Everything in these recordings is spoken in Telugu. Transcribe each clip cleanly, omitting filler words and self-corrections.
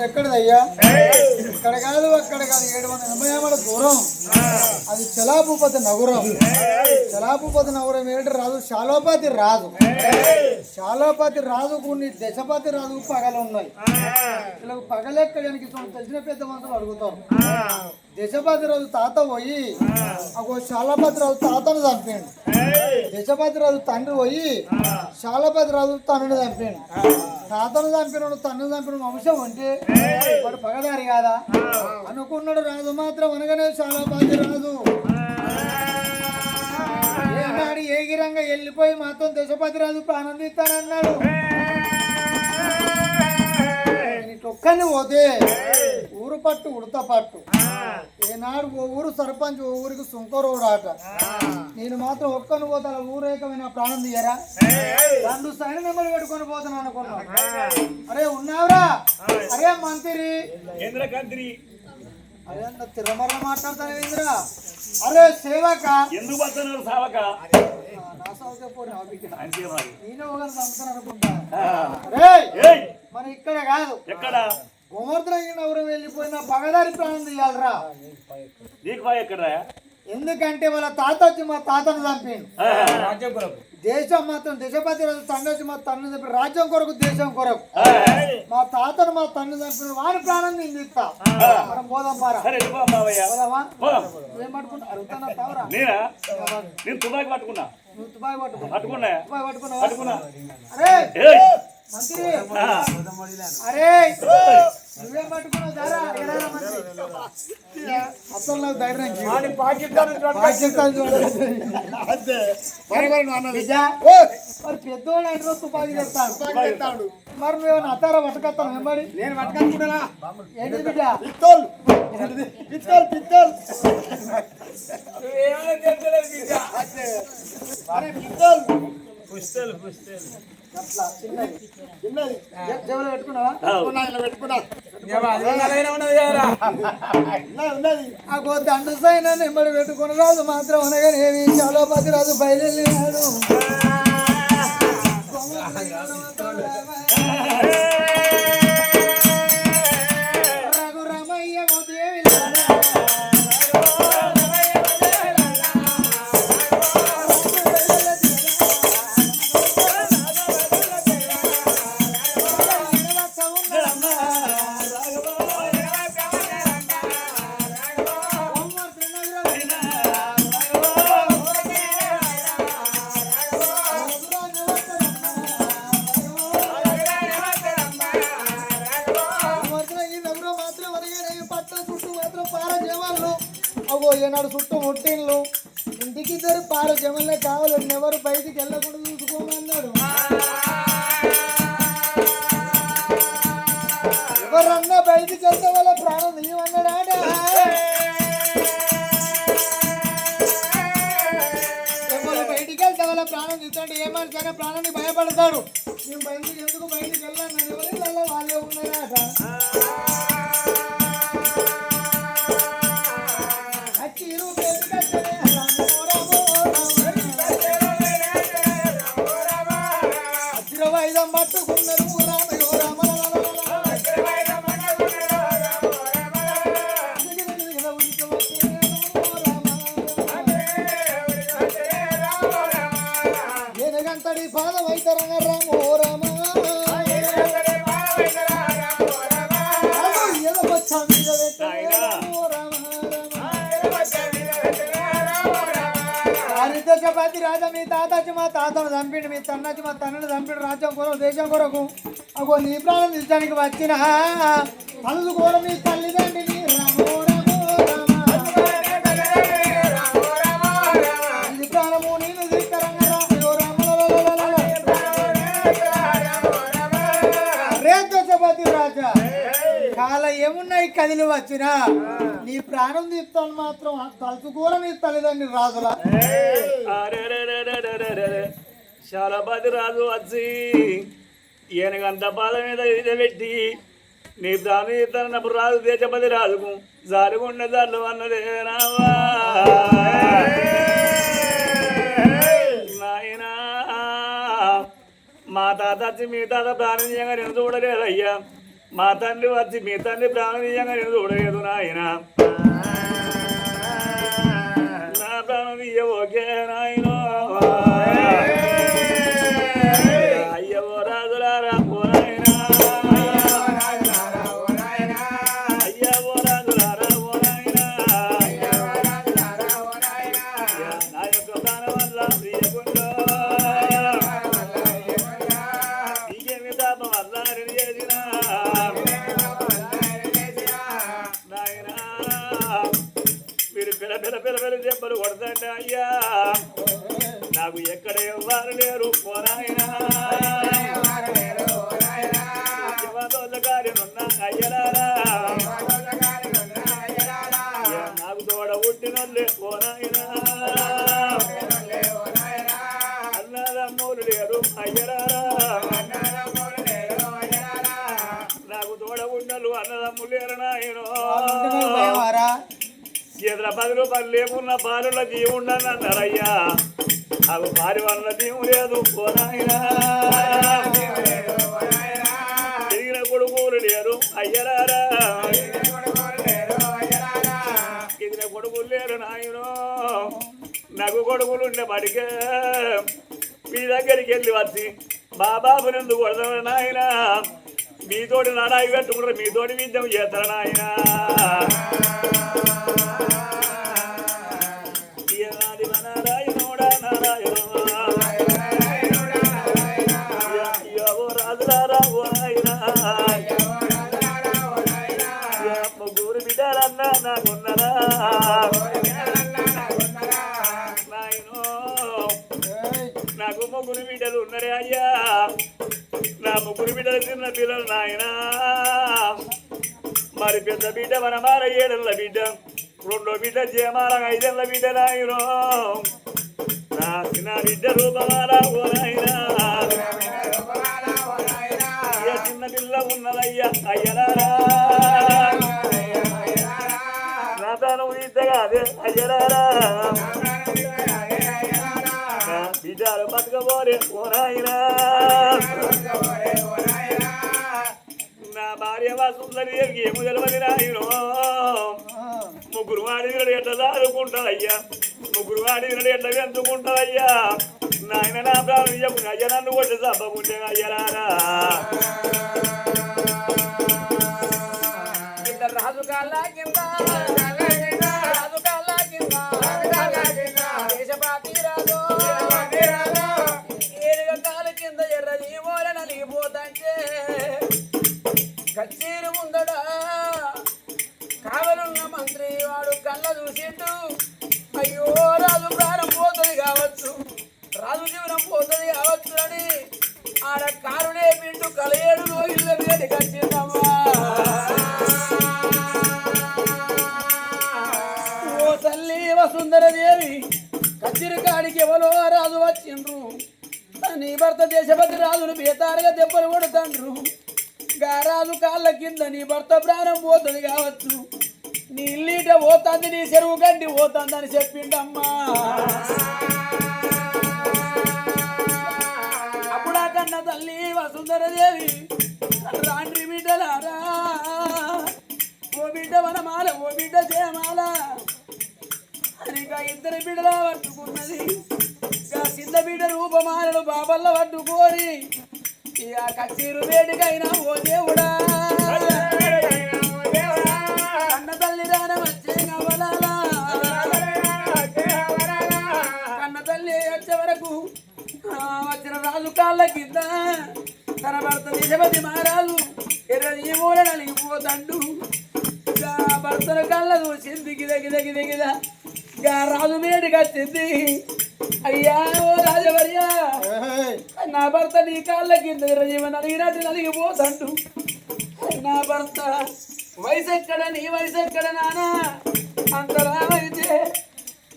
ఎక్కడదయ్యా? ఇక్కడ కాదు అక్కడ కాదు, 780 దూరం. అది చలాభూపతి నగరం. చలాభూపతి నగరం ఏంటి? రాజు శాలోపతి రాజు. శాలోపతి రాజుకు దశపతి రాజుకు పగలు ఉన్నాయి. ఇలా పగలెక్కడానికి తెలిసిన పెద్ద మనుషులు అడుగుతారు. దశపతి రాజు తాత పోయి శాలపతి రాజు తాతను చంపాడు. దశపతి రాజు తండ్రి పోయి శాలపతి రాజు తనని చంపాడు. తాతను చంపినాడు, తన్ను చంపిన వంశం అంటే వాడు పగదారి కాదా అనుకున్నాడు. రాజు మాత్రం అనగానే శాలపతి రాజు ఏనాడు ఏగిరంగా వెళ్ళిపోయి మాత్రం దశపతి రాజు ఆనందిస్తానన్నాడు. ఒక్కని పోతే ఊరు పట్టు ఉడత పట్టు. ఏనాడు ఓ ఊరు సర్పంచ్ ఓ ఊరికి సుంకరోడు ఆట. నేను మాత్రం ఒక్కని పోతా ఊరేకమైన ప్రాణం తీయరా? 2 సైన్ నెంబర్లు పెట్టుకొని పోతాను అనుకున్నా. అరే ఉన్నావురా? అరే మంత్రి అరే అన్న తిరుమల మాట్లాడతాను ఇంద్ర. అరే సేవక ఎందుకు పడుతున్నారు సావక? నా సౌకే పోనీ నేనే ఒక సంస్థను అనుకుంటా. మరి ఇక్కడ కాదు, ఎక్కడ గోవర్ధనగిరి వెళ్ళిపోయిన పగదారి ప్రాణం తీయాలరా. నీకు ఎక్కడ? ఎందుకంటే వాళ్ళ తాత వచ్చి మా తాతను చంపాడు. దేశం మాత్రం దశపతి రాజు తండ్రి వచ్చి మా తన్ను చంపి రాజ్యం కొరకు దేశం కొరకు మా తాతను మా తన్ను చంపిన వారి ప్రాణం నేను తీస్తా. మనం పోదాం పారా. ఏం పట్టుకుంటా అడుగుతున్నా తావరా? తుపాకి పట్టుకున్నా. నువ్వు తుపాకి పట్టుకున్నా. పట్టుకున్నా. అరే మంత్రి, అరే నువ్వేం పట్టుకున్నావు దారా? అసలు నాకు ధైర్యం మరి పెద్దోళ్ళు అంటే తుపాకి చేస్తాడు. మరి నువ్వేమన్నా అత్తారా పట్టుకొస్తాను వెంబడి? నేను పట్టుకుంటున్నా. ఏంటి బిడ్డ? దండు సైనా నెమ్మడి పెట్టుకున్న రాజు మాత్రం అనగానే ఏమి శాలోపతి రాజు బయలుదేరాడు. ఏనాడు చుట్టూ ముట్టిళ్ళు ఇంటికి 2 పార జమలే కావాలని ఎవరు బయటికి వెళ్ళకుండా చూసుకోమన్నాడు. ఎవరన్నా బయటికి వెళ్తే వాళ్ళ ప్రాణం తీయమన్నాడా? ఎవరు బయటికి వెళ్తే వాళ్ళ ప్రాణం తీస్తాడు. ఏ మనిషి ప్రాణాన్ని భయపడతాడు. మేము బయటికి ఎందుకు బయటికి వెళ్ళాను? ఎవరి వల్ల వాళ్ళే ఉన్నారట. ఏనగంతడి పాదవైతరంగ రామో రామ దశపతి రాజా మీ తాత వచ్చి మా తాతను చంపిండు, మీ తన్న వచ్చి మా తన్నను చంపిండు. రాజ్యం కొరకు దేశం కొరకు అగో నీ ప్రాణం తీర్చడానికి వచ్చిన మనసు కూడా మీ తల్లిదండ్రిని రామో ప్రాణము నేను రే దశపతి రాజా కాల ఏమున్నాయి కదిలి వచ్చినా నీ ప్రాణం తీస్తాను మాత్రం తలుచుకోరా నీ తల్లిదండ్రి రాజులా. శాలపతి రాజు వచ్చి ఈయనకంత పాద మీద పెట్టి నీ ప్రాణం తీస్తానప్పుడు రాజు దేశపతి రాజుకు జారుగుండె జల్లు అన్నదే రావా నాయనా. మా తాత వచ్చి మీ తాత ప్రాణం చేయగా నేను చూడలేదయ్యా. మా తండ్రి వచ్చి మీ తండ్రి ప్రాణనీయంగా నేను చూడలేదు నాయన నా ప్రాణనీయ ఓకే నాయన అయ్యవో రాజులారా ఓ నాయన అయ్యవో రాజులారా ఓ నాయన నా యొక్క ప్రాణం వల్ల ప్రియకుండా నీకేమి తాపం వల్ల నేను చేసిన పిల్ల దెబ్బలు కొడతాంటే అయ్యా నాకు ఎక్కడ ఎవ్వరు లేరు పోనాయనా కార్యనున్నా అయ్యలారా నాకు తోడ పుట్టినోళ్ళే పోనాయనా అన్నదమ్ములు లేరు అయ్యలారా నాకు తోడ ఉన్నలు అన్నదమ్ములు లేరు నాయనో చేతుల 10 రూపాయలు లేకున్న పాలుల జీవుండని అన్నారయ్యా అవి పారి వల్ల జీవు లేదు పోనాయనా తిరిగిన కొడుకులు లేరు అయ్యరారా తిరిగిన కొడుకులు లేరు నాయనో నాకు కొడుకులు ఉండే బడికే మీ దగ్గరికి వెళ్ళి వచ్చి బాబాబుని ఎందుకు కొడతారు నాయన మీతోటి నడాయి పెట్టుకుంటారు మీతోటి విద్యం చేస్తారు నాయన ముగ్గురు బిడ్డలన్నా నాకున్నరా నాయనో నాకు ముగ్గురు బిడ్డలు ఉన్నరే అయ్యా నా ముగ్గురు బిడ్డలు చిన్న పిల్లలు నాయనా మరి పెద్ద బిడ్డ వనమాల 7 ఏళ్ల బిడ్డ రెండో బిడ్డ జయమాల 5 ఏళ్ల బిడ్డ నాయనో నా చిన్న బిడ్డ రూపమాల ఓ నాయనా చిన్న పిల్ల ఉన్నదయ్యా అయ్యలారా నా తను ఇద్దగా అదే అయ్యలారా బిడ్డలు బతకబోరే ఓ నాయనా నా భార్య వస్తుందని ఏమో తెలియదు నాయనో ముగ్గురు వాడిని ఎట్లా దారుకుంటారయ్యా ముగ్గురు వాడిని ఎట్లా పెంచుకుంటారయ్యా నాయన నా ప్రాణం చెప్పు అయ్యా నన్ను కొట్టి చంపకుంటే అయ్యరారా రాజు కాళ్ళ కింద రాజు కాళ్ళ కింద దేశపాతి రాజు ఏరుగ కాలు కింద ఎర్రది మూల నలిగిపోతంటే కచ్చీరు ముందడా కావలున్న మంత్రి వాడు కళ్ళ చూసిండు అయ్యో రాజు ప్రాణం పోతుంది కావచ్చు రాజు జీవనం పోతుంది కావచ్చు అని ఆడ కారునే పిండు కలయేడు ఇళ్ళ వేడికి వచ్చిందమ్మా ఓ తల్లి వసుంధరదేవి కచ్చిరి కాడికి ఎవరో రాజు వచ్చిండ్రు నీ భర్త దేశపతి రాజును బేతారుగా దెబ్బలు కొడుతాండ్రు గా రాజు కాళ్ళ కింద నీ భర్త ప్రాణం పోతుంది కావచ్చు నీ ఇల్లీట పోతుంది నీ చెరువు గడ్డి పోతుందని చెప్పిండమ్మా అప్పుడా కన్న తల్లి వసుంధరదేవి రాండ్రి బిడ్డలారా ఓ బిడ్డ వనమాల ఓ బిడ్డ జయమాల ఇంకా 2 బిడ్డలా పట్టుకున్నది ఇంకా చిన్న బిడ్డ రూపమాలను బాబల్ల పట్టుకోని ఇక కచ్చీరు వేడికైనా ఓ దేవుడా కన్న తల్లి రాన వచ్చే నవలాలా కన్న తల్లి వచ్చే వరకు వచ్చిన రాజు కాళ్ళ కింద తన భర్త దేశపతి మహారాజు ఎర్రది మూల నలిగిపోతాడు భర్తను కళ్ళ చూసింది గిద రాజు మేడికి వచ్చింది అయ్యా ఓ రాజవర్యా నా భర్త నీ కాళ్ళ కింద ఎర్రజీవ నలిగినట్టు నలిగిపోతాడు నా భర్త వయసు ఎక్కడ నీ వయసు ఎక్కడ నానా అంతరామైతే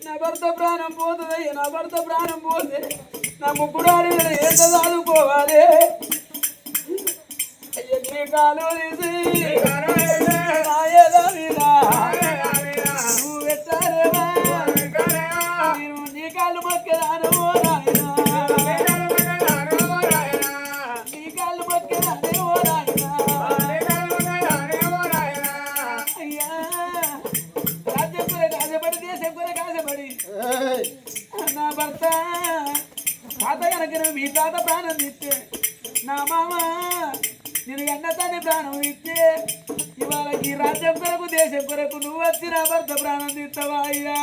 నా భర్త ప్రాణం పోతుంది నా భర్త ప్రాణం పోతే నా ముగ్గురు ఎంత చదువుకోవాలి నీ కాలు నువ్వు పెట్టారేవా నేను నీ కాళ్ళు మొక్కేదాను ఓ నాయనా నీ కాళ్ళు మొక్కేదాను ఓ నాయనా కనుక మీ తాత ప్రాణం ఇస్తే నా మామ నేను అన్నతాన్ని ప్రాణం ఇస్తే ఇవాళ ఈ రాజ్యం కొరకు దేశం కొరకు నువ్వు వచ్చి నా భర్త ప్రాణం తీస్తావా అయ్యా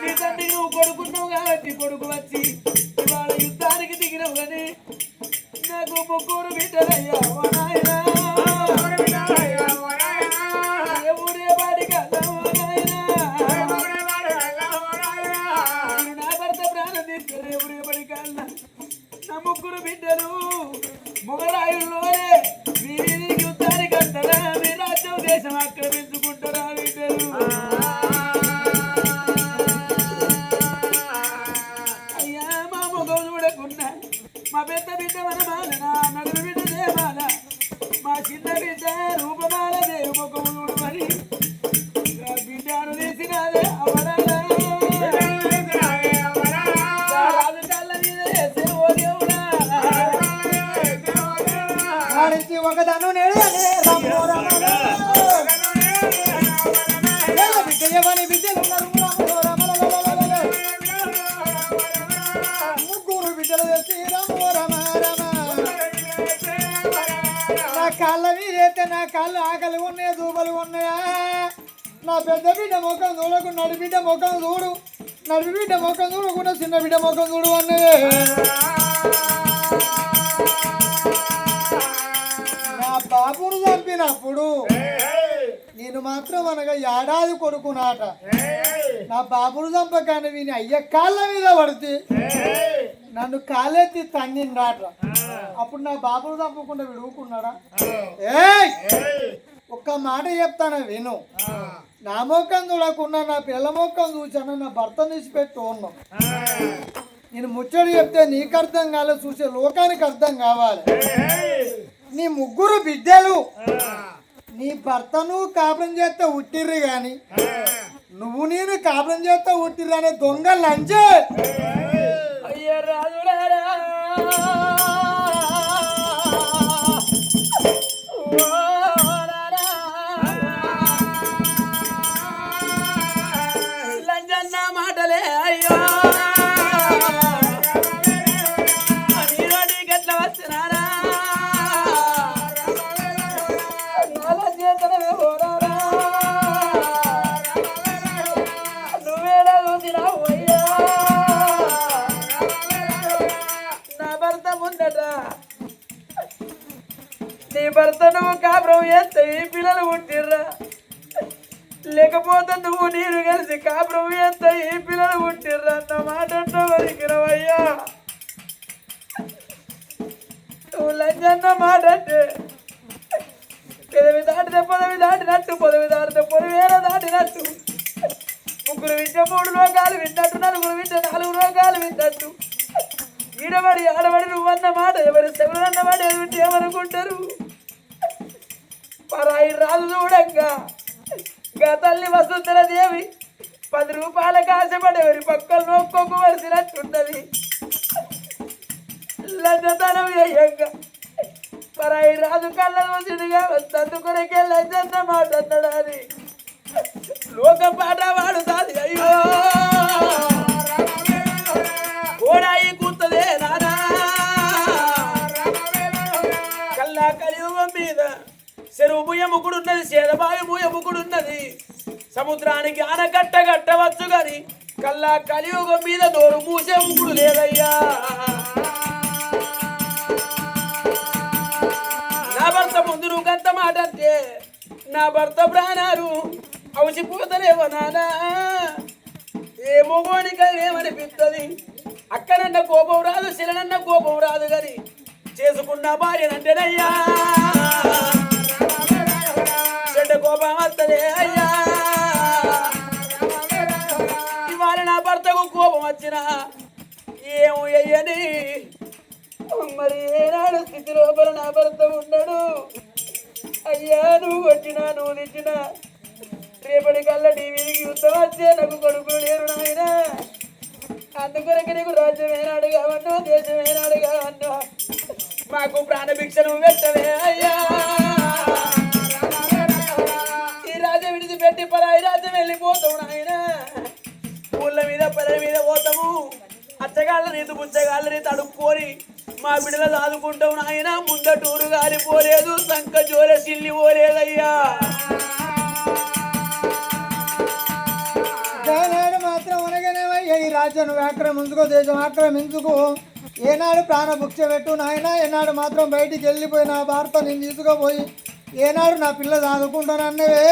నీ తండ్రి నువ్వు కొడుకున్నావు కాబట్టి కొడుకు వచ్చి ఇవాళ యుద్ధానికి దిగినావు కానీ నాకు ముగ్గురు బిడ్డలయ్యా ఓ నాయనా ఊరే వాడి కదా ఓ నాయనా నా భర్త ప్రాణం తీస్తే ఊరే వాడి కల్లా నా ముగ్గురు బిడ్డలు మొగరాయుల్లోనే మీ వీధికి యుద్ధానికి వస్తారా మీ రాజ్యం దేశం ఆక్రమించుకుంటారా బిడ్డలు అయ్యా మా ముఖం చూడకున్నా మా పెద్ద బిడ్డ వనమాల నా నడుము బిడ్డ దేవాల మా చిన్న బిడ్డ రూపమాల దేవు ముఖం చూడమని బిడ్డను తీసినాదే అవరాలా రాజు కళ్ళ మీద వేసే ఓ దేవుడా వాడికి ఒకదను నేడనే రామో రామలో బిడ్డయవని బిడ్డలు ఉన్నారు రామో రామలో ముగ్గురు బిడ్డలు తెచ్చి రామో రామ రామ నా కాళ్ళ మీదైతే నా కాళ్ళు ఆకలి ఉన్నాయా దూబలు ఉన్నాయా నా పెద్ద బిడ్డ ముఖం చూడకు నడి బిడ్డ ముఖం చూడు నడి బిడ్డ ముఖం చూడకుండా చిన్న బిడ్డ ముఖం చూడు అన్నదే నా బాబును చంపినప్పుడు నేను మాత్రం అనగా ఏడాది కొడుకునాట నా బాబును చంపకాని విని అయ్య కాళ్ళ మీద పడితే నన్ను కాలెత్తి తన్నిండాట అప్పుడు నా బాబును చంపకుండా విడుకున్నాడా ఏయ్ ఒక్క మాట చెప్తాను విను నా మొక్కం చూడకుండా నా పిల్ల మొక్కం చూసాను నా భర్త తీసిపెట్టు ఉన్నాం నేను ముచ్చడి చెప్తే నీకు అర్థం కాలేదు చూసే లోకానికి అర్థం కావాలి నీ ముగ్గురు బిడ్డలు నీ భర్తను కాపురం చేస్తే ఉట్టిర్రు గాని నువ్వు నేను కాపురం చేస్తే ఉట్టిర్రు అనే దొంగ లంచే అయ్య రాజులారా లంజన్న మాటలే అయ్యో నీరోడి గట్ల వచ్చినారా నాల చేతనమే పోరారా నువ్వేడా చూసినావు అయ్యా నా భర్త ముందట నీ భర్త నువ్వు కాపురం చేస్తే ఈ పిల్లలు పుట్టిర్రా లేకపోతే నువ్వు నీరు కలిసి కాపురం చేస్తే ఈ పిల్లలు పుట్టిర్రా అన్న మాట వరికిరవయ్యా నువ్వు లంజన్న మాట అంటే పెదవి దాటితే పదవి దాటినట్టు పదవి దాటితే పొలివేర దాటినట్టు ముగ్గురు వింటే 3 లోకాలు విన్నట్టు నలుగురు వింటే 4 లోకాలు విన్నట్టు ఈడబడి ఆడబడి నువ్వన్న మాట ఎవరు శివులన్న మాట ఏమిటి ఏమనుకుంటారు పరాయి రాజు చూడంగా గా తల్లి వసుంధర దేవి 10 రూపాయలకు ఆశపడి ఎవరి పక్కలు నొక్కొక్క వరిసినట్టుంటది లంచతనం అయ్యంగా పరాయి రాజు కళ్ళ వచ్చిందిగా అందుకొరకే లంచన్న మాట అన్నాడు అని లోక పాట వాడుతాది అయ్యో ఓడాయి కూతదే నానా కల్లా కలియుగం మీద చెరువు ముయ్య ముకుడున్నది సేదబావి ముయ్య ముకుడున్నది సముద్రానికి ఆనకట్ట కట్టవచ్చు గాని కల్లా కలియుగం మీద నోరు మూసే ముకుడు లేదయ్యా నా భర్త ముందు నువ్వు గంత మాట అంటే నా భర్త ప్రాణాలు అవసిపోతలేవో నానా ఏ మొగోనికైనేమనిపిస్తుంది అక్కనన్న కోపం రాదు శిలనన్న కోపం రాదు గాని చేసుకున్న భార్యనంటేనయ్యా చెడ్డ కోపం వస్తలే అయ్యా ఇవాళ నా భర్తకు కోపం వచ్చినా ఏమో అయ్యని మరి ఏనాడు స్థితి లోపల నా భర్త ఉన్నాడు అయ్యా నువ్వు వచ్చినా నువ్వు తెచ్చినా రేపటి కల్లా టీవీకి యుద్ధం వచ్చే నాకు కొడుకులు లేరు నాయన అందుకొరకు నీకు రాజ్యం ఏనాడు కావన్నా దేశం ఏనాడు కావన్నా మాకు ప్రాణభిక్ష నువ్వు పెట్టవే అయ్యా ఈ రాజ్యం విడిచిపెట్టి పరాయి రాజ్యం వెళ్ళిపోతావు నాయన ఊళ్ళ మీద పిల్లల మీద పోతాము అచ్చగాళ్ళ రీతి పుచ్చగాళ్ళ రీతి అడుక్కొని మా బిడ్డలు ఆదుకుంటాం నాయన ముందటూరు గాలిపోలేదు సంక జోర సిల్లి పోలేదయ్యా ఏనాడు మాత్రం అనగానేమయ్యా ఈ రాజ్యాన్ని ఆక్రమించుకో దేశం ఆక్రమించుకో ఏనాడు ప్రాణభుక్ష పెట్టు నాయన ఏనాడు మాత్రం బయటికి వెళ్ళిపోయి నా భర్త నేను తీసుకుపోయి ఏనాడు నా పిల్ల చదువుకుంటానన్నవే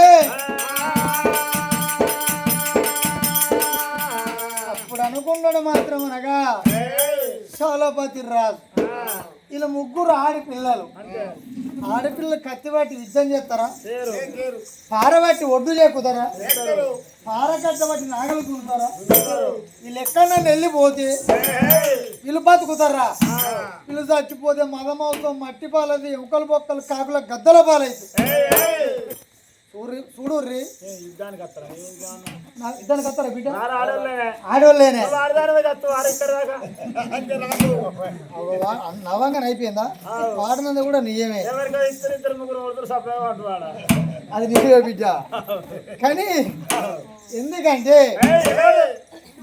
అప్పుడు అనుకున్నాడు మాత్రం అనగా శౌలపతి రాజు ఇలా ముగ్గురు ఆడపిల్లలు ఆడపిల్లలు కత్తిబట్టి యుద్ధం చేస్తారా పారబట్టి ఒడ్డు చేకుతారా పారకట్టబట్టి నాగలు చూస్తారా వీళ్ళు ఎక్కడన్నా వెళ్ళిపోతే వీళ్ళు బతుకుతారా వీళ్ళు చచ్చిపోతే మదమవుతాం మట్టి పాలది ఎముకల బొక్కలు కాకుల గద్దల పాలైతే చూడుర్రి యుద్ధానికి వస్తారా బిడ్డ ఆడోళ్ళేనే నవంగా అయిపోయిందా వాడినందు కూడా నిజమే అది నిజమే బిడ్డ కానీ ఎందుకంటే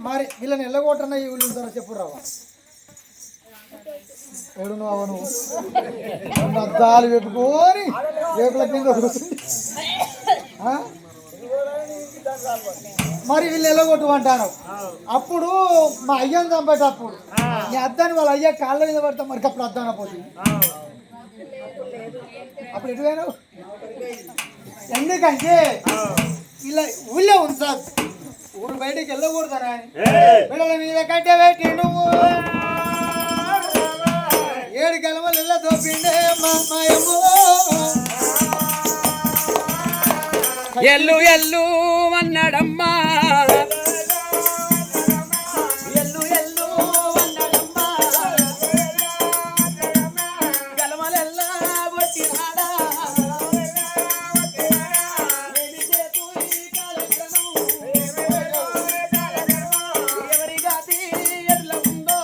మరి వీళ్ళని ఎల్లగొట్టన్నా ఈ వీళ్ళు ఉంటారో చెప్పు రావా ఎడు నువ్వు అవను అద్దాలు పెట్టుకొని రేపుల కింద మరి వీళ్ళు ఎల్లగొట్టుమంటాను అప్పుడు మా అయ్యను చంపేటప్పుడు నీ అద్దాన్ని వాళ్ళ అయ్యా కాళ్ళ మీద పడతాం మరి అప్పుడు అద్దాన పోతుంది అప్పుడు ఎటువైనా ఎందుకంటే ఇలా ఊళ్ళో ఉంటారు ఊరు బయటికి వెళ్ళకూడతారా పిల్లల మీద కట్టే పెట్టి నువ్వు 7 గలమలు ఇలా తోపిండే మాయమ్మో ఎల్లు ఎల్లు అన్నాడమ్మా ఎల్లు ఎల్లు అన్నాడమ్మా గలమలెల్లా కొట్టినాడా ఎవరి గాతి ఎడ్ల ఉందో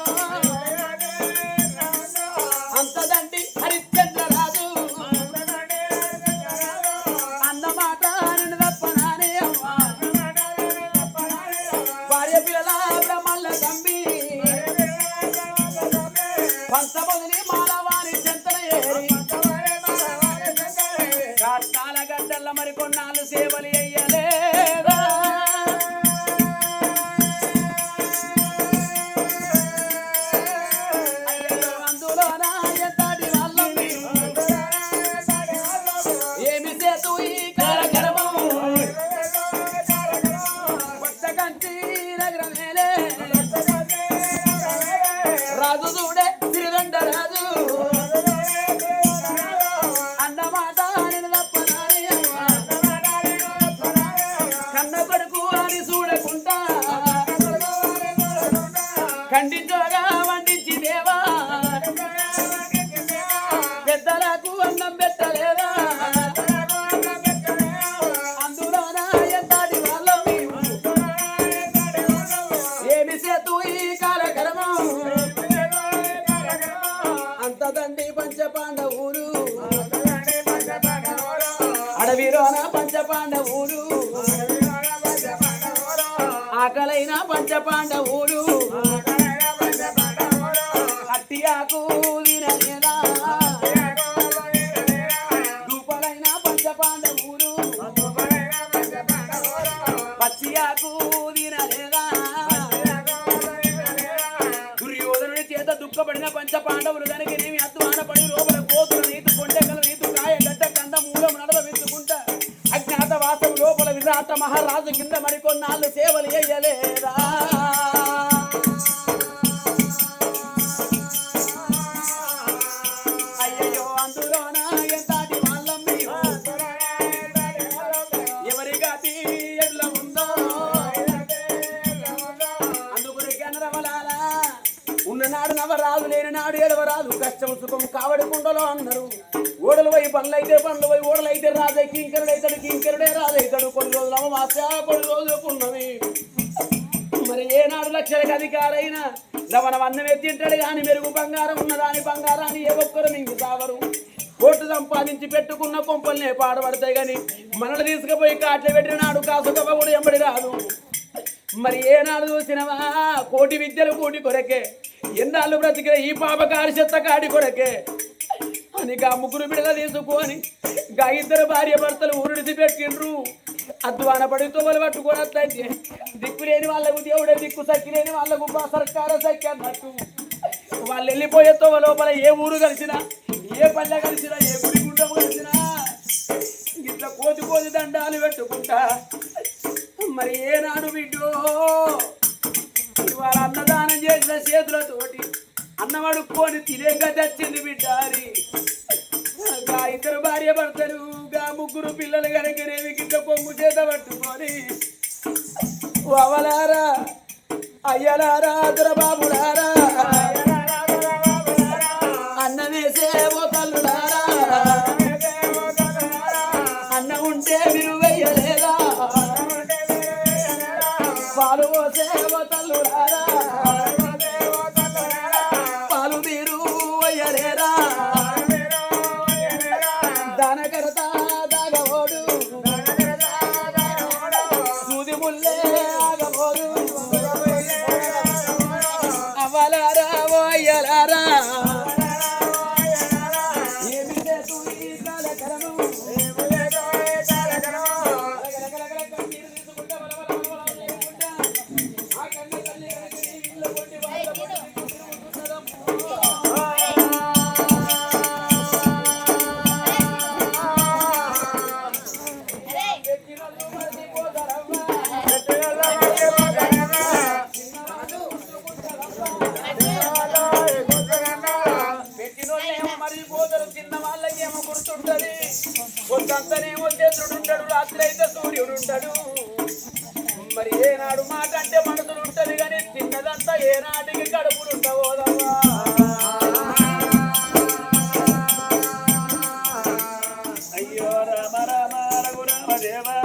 అంతదండి హరిశ్చంద్ర రాజు అన్నమాట నిన్ను తప్పనానే అమ్మా భార్య పిల్లల బ్రహ్మల్ల తంబి పంచబొదిని మాలవారి చెంతన ఏరి కట్టాల గడ్డల్ల మరి కొన్నాళ్ళు సేవలు అయ్యలేదా అందులోన ఎంతటి వాళ్ళం ఏమి చేతు ఈ కార్యక్రమం కొత్తకంచి నగరమేలే రాజు చూడే తిరుగండ రాజు అన్నమాట నేను తప్పనాని కన్న కొడుకు అని చూడకుండా ఖండించగా వండించి దేవా పెద్దలకు అన్నం పెట్టలేదా అందులోన ఎంతటి వాళ్ళం ఏమి సేతు ఈ కార్యక్రమం అంతదండి పంచపాండవులు అడవిలోన పంచపాండవులు ఆకలైన పంచపాండవులు అట్టియాకు తినలేదా దూపలైన పంచపాండవులు పచ్చియాకు తినలేదా దుర్యోధనుడి చేత దుఃఖపడిన పంచపాండవులు కనుక నేమి అధ్వానపడి లోపల కోతులు నీతు కొండెకల నీతు కాయ గడ్డ కంద మూలం నడవ వెతుకుంటా అజ్ఞాతవాసం లోపల విరాట మహారాజు కింద మరికొన్నాళ్ళు సేవలు చేయలేదా అయ్యయ్యో అందులోన ఎంతటి వాళ్ళం మేము ఎవరి గాతి ఎడ్ల ఉందో అందుకుని గనరవలాలా ఉన్ననాడు నవరాజు లేని నాడు ఏడవరాదు కష్టం సుఖం కావడి కుండలో అన్నారు ఓడలు పోయి పనులైతే పనులు పోయి ఓడలైతే రాజై కింకరుడైతాడు కింకరుడే రాజైతాడు కొన్ని రోజులు అమావాస్య కొన్ని రోజులు పున్నమి మరి ఏనాడు లక్షలకు అధికారైనా లవణం అన్నం ఎత్తింటాడు కానీ మెరుగు బంగారం ఉన్నదాని బంగారాన్ని ఏ ఒక్కరు మింగి సావరు కోట్లు సంపాదించి పెట్టుకున్న కొంపల్నే పాడబడతాయి కానీ మనల్ని తీసుకుపోయి కాట్లు పెట్టిన నాడు కాసు కవ్వడు ఎంబడి రాదు మరి ఏనాడు చూసినవా కోటి విద్యలు కోటి కొరకే ఎన్నాళ్ళు బ్రతికిన ఈ పాప కాడి చెత్త కాడి కొరకే అని గా ముగ్గురు బిడల తీసుకొని గా ఇద్దరు భార్య భర్తలు ఊరిడిసి పెట్టిండ్రు అద్వాన పడి తోవలు పట్టుకోవద్దంటే దిక్కు లేని వాళ్ళకు దేవుడే దిక్కు సక్కి లేని వాళ్ళకు సర్కార సక్కి అన్నట్టు వాళ్ళు వెళ్ళిపోయే తోవ లోపల ఏ ఊరు కలిసినా ఏ పల్లె కలిసినా ఏ గుడి గుండం కలిసినా ఇట్లా కోతి కోతి దండాలు పెట్టుకుంటా మరి ఏనాడు బిడ్డో ఇవాళ అన్నదానం చేసిన చేతులతోటి అన్నమడుక్కొని తినేక తెచ్చింది బిడ్డ అని గా ఇద్దరు భార్య భర్తలు గా ముగ్గురు పిల్లలు కనుకనేవి కింద కొమ్ము చేత పట్టుకొని అవలారా అయ్యలారా దొరబాబులారా అన్న వేసే ఓ తల్లులారా అన్న ఉంటే మీరు వెయ్యలేదా పాలు పోసే ఓ తల్లులారా పాలు మీరు వయ్యలేరా దానకరత దాగవోడు సూది ముల్లే ఆగబోదు అవలారా ఓ అయ్యలారా ఏమి చేతు ఈ కాలకరము చిన్న వాళ్ళకేమో గుర్తుంటది కొంతంతనేమో చంద్రుడుంటాడు రాత్రి అయితే సూర్యుడు ఉంటాడు మరి ఏనాడు మాట అంటే మనసులు ఉంటది కానీ చిన్నదంతా ఏనాటికి కడుపులు ఉండవోదమ్మా అయ్యో రామ రామ రఘు రామ దేవా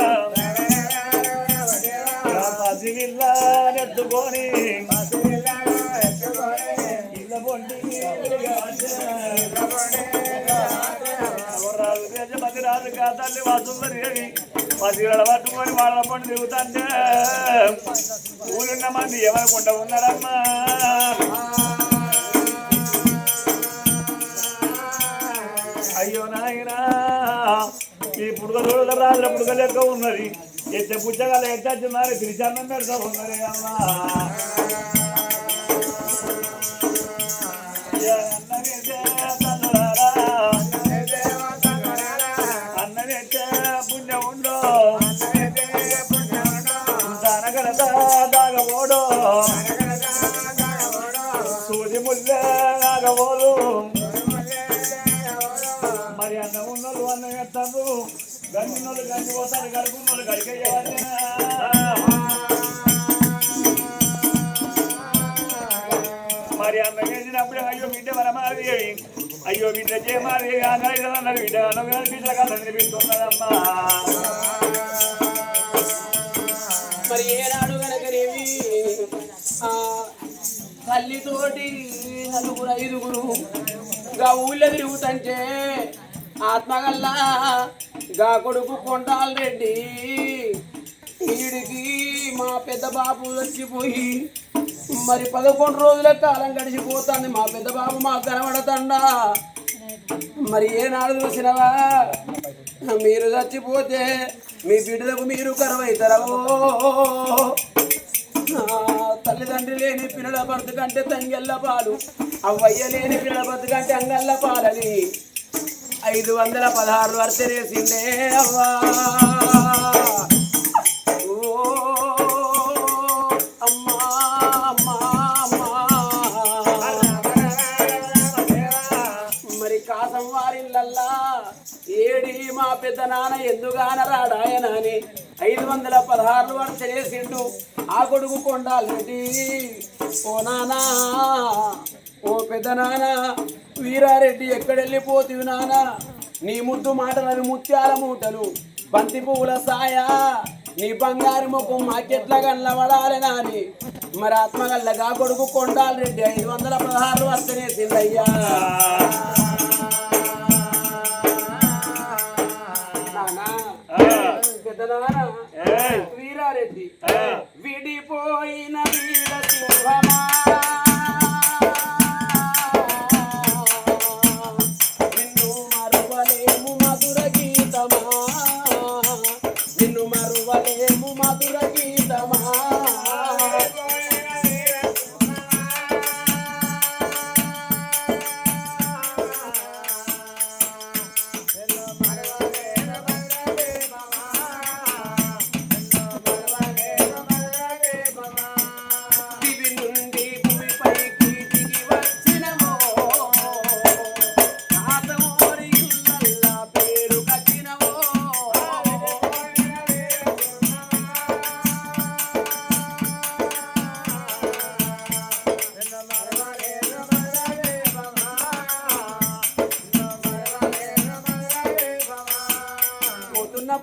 పసివిల్లా నెత్తుకొని ఇళ్ళ పొండి పది రాజు కాదాన్ని వాసుందరి పసిగడ పట్టుకొని వాళ్ళ పండు తిరుగుతాంటే ఊరున్న మంది ఎవరకుండా ఉన్నారమ్మా అయ్యో నాయనా ఈ పుడుక చూడల రాజుల పుడుక లెక్క ఉన్నది ఎత్తే పుచ్చగాల ఎత్తున్నారు తిరిచన్నం పెడతా ఉన్నది అమ్మా అన్ననైతే పుణ్యం ఉండో దానగలత దాగబోడో సూది ముల్లే ఆగబోదు మరి అన్న ఉన్నోళ్ళు అన్నం ఎత్తారు గన్నున్నోళ్ళు గన్ని పోతారు గడుకున్నోళ్ళు గడికేయాలి మరి అన్న వేసినప్పుడే అయ్యో బిడ్డ వరమాది అయ్యో బిడ్డ చేయమాది అన్నారు బిడ్డ బిడ్డ కళ్ళ వినిపిస్తున్నదమ్మా మరి ఏనాడు కనుకనేవి తల్లితోటి నలుగురు ఐదుగురు గా ఊళ్ళో తిరుగుతంటే ఆత్మగల్లా గా కొడుకు కొండాల రెడ్డి వీడికి మా పెద్ద బాబు వచ్చిపోయి మరి 11 రోజుల కాలం గడిచిపోతుంది మా పెద్ద బాబు మాకు కనబడతండా మరి ఏనాడు చూసినవా మీరు చచ్చిపోతే మీ బిడ్డలకు మీరు కరువైతారో తల్లిదండ్రి లేని పిల్లల బతుకంటే తంగెల్ల పాలు అవ్వయ్య లేని పిల్లల బతుకంటే అంగల్ల పాలని 516 వర్షరేసిండే అవ్వా అమ్మా అమ్మా అమ్మా మరి కాసం వారిల్లల్లా ఏడి మా పెద్ద నాన్న ఎందుగాన రాడాయనని 516 వర్షరేసిండు ఆ కొడుకు కొండాలి ఓ నానా ఓ పెద్ద నాన్న వీరారెడ్డి ఎక్కడెళ్ళిపోతివి నాన్న నీ ముద్దు మాటలని ముత్యాల మూటలు బంతి పువ్వుల సాయ నీ బంగారు ముఖం మాకెట్లా కనబడాలి నాని మరి ఆత్మగల్లగా కొడుకు కొండాలి రెడ్డి 516 వర్షనేసిందయ్యా పెద్ద నాన్న వీరారెడ్డి విడిపో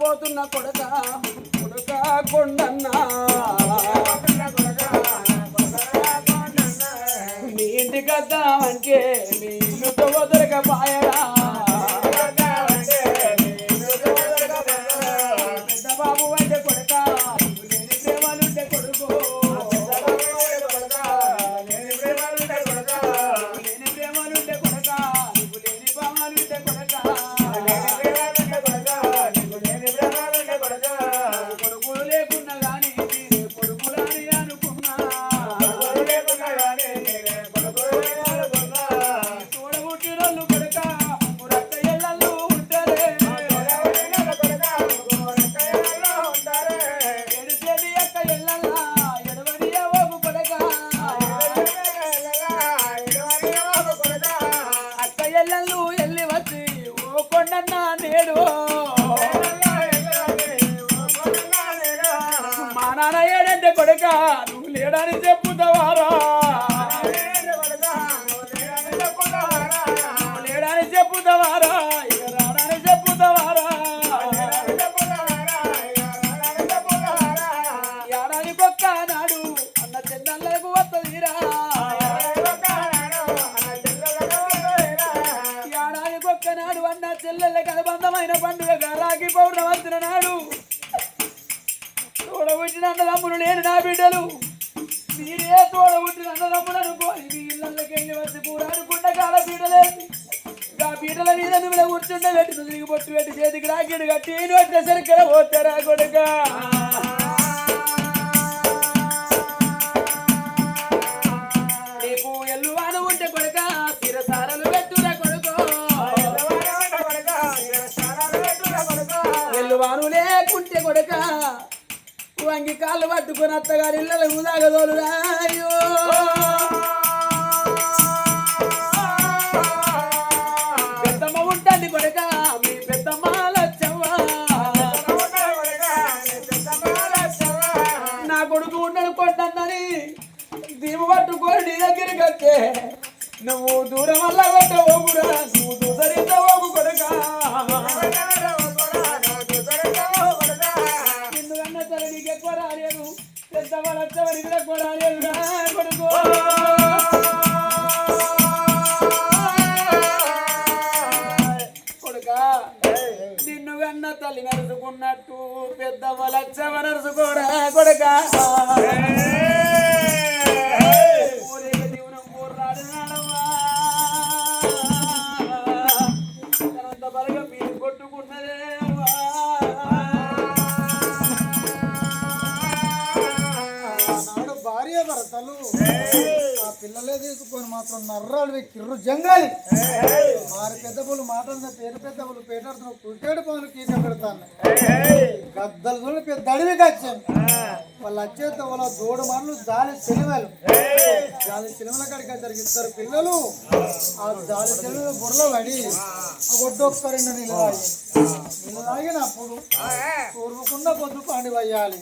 పోతున్న కొడక కొడక కొండన్నా నీ ఇంటికి వద్దామంటే నీ ఇల్లుతో దొరకపాయరా పెద్ద బాబు అంటే కొడక లేని ప్రేమలుంటే కొడుకు లేని ప్రేమలుంటే కొడక నీకు లేని భామాలుంటే కొడక కొడుకులు లేకున్నా గానీ కొడుకులని అనుకున్నా తోడబుట్టినోళ్ళు కొడక మురక్క ఎల్లలు ఉంటారే ఎడిసేది అక్క ఎల్లల్లా ఎడవని ఓగు కొడక అక్క ఎల్లలు ఎల్లి వచ్చి ఓ కొండన్న నేడు మా నాన్న ఏడంటే కొడక నువ్వు లేడని చెప్పుతావారా లేడని చెప్పుతావారా ఇక రాడని చెప్పుతావారా ఏడాదికొక్క నాడు అన్న చెల్లెళ్ళకు వస్తదిరా ఏడాదికొక్క నాడు అన్న చెల్లెళ్ళకి అనుబంధమైన పండుగ రాఖీ పౌర్ణమి వచ్చిన నాడు తోడబుట్టిన అన్నదమ్ములు లేని నా బిడ్డలు మీరే తోడబుట్టిన అన్నదమ్ములు అనుకోని మీ ఇళ్ళకి వెళ్ళి వచ్చి పూరాడుకుంటే కాల పీటలేసి ఆ పీటల మీద నువ్వు కూర్చుంటే పెట్టి తిరిగి పొట్టు పెట్టి చేతికి రాకిడు కట్టి నోట్ల సరిగ్గా పోతారా కొడుక నీకు ఎల్లువాను ఉంటే కొడుక తిరసారలు పెట్టురా కొడుకో ఎల్లువాను లేకుంటే కొడుక వంగి కాళ్ళు పట్టుకొని అత్తగారి ఇళ్ళ ఉదాగదోలు రాయో పెద్దమ్మ ఉంటుంది కొడుక మీ పెద్దమ్మ లచ్చవ్వ నా కొడుకు ఉండడు కొట్టందని దీపు పట్టుకొని నీ దగ్గరికి వచ్చే నువ్వు దూరం వల్ల కొట్ట ఓగురా నువ్వు దూసరిత ఓగు కొడుక నీకు ఎక్కువ రాలేదు పెద్దమ్మ లచ్చవరికి ఎక్కువ రాలేదు కొడుకు నిన్ను కన్న తల్లి నరుచుకున్నట్టు పెద్దమ్మ లచ్చవ నరుచుకోరా కొడుక జీవనం పోరాడు తనంత బలగా మీరు కొట్టుకున్నదే నాడు భార్య భర్తలు ఆ పిల్లలే తీసుకొని మాత్రం నర్రాలు కిర్రు జంగాలి మారి పెద్దపులు మాటలు పేరు పెద్దపులు పేటాడుతున్న కుట్టేడు పనులు కీట పెడతాను గద్దలు చూడ పెద్ద అడవికి వచ్చాను వాళ్ళు వచ్చేస్తే వాళ్ళ దూడు మనులు జాలి సినిమాలు కాడికి వచ్చారు ఇద్దరు పిల్లలు ఆ జాలి సినిమాలు బుర్రలో పడి ఒడ్డొక్కరు నీళ్ళు తాగినప్పుడు తూర్పుకుండా పొద్దు పాండి వయ్యాలి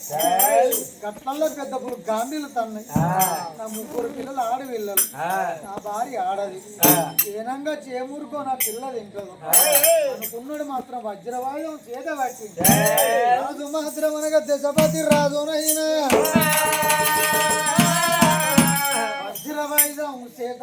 గట్లల్లో పెద్ద గాంధీలు తన్నాయి నా ముగ్గురు పిల్లలు ఆడపిల్లలు నా భార్య ఆడది ఏనంగా చేమూరుకో నా పిల్లలు ఇంకదు అనుకున్నాడు మాత్రం వజ్రవాయుధం చేత పట్టి రాజు మాత్రం అనగా దశపతి రాజునైనా వజ్రవాయుధం చేత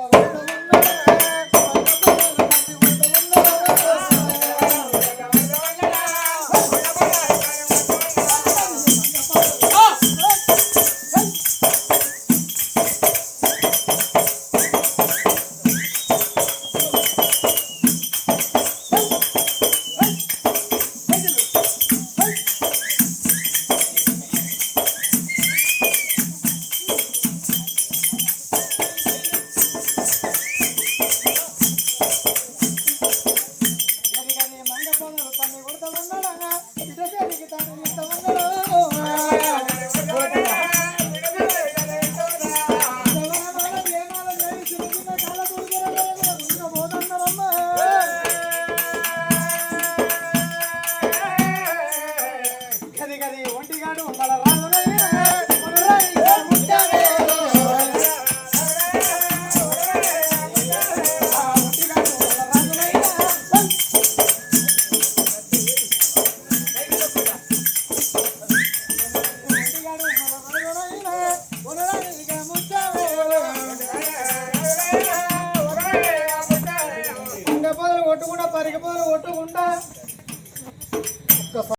పొదలు కొట్టుకుండా పరిగ పొదలు కొట్టుకుండా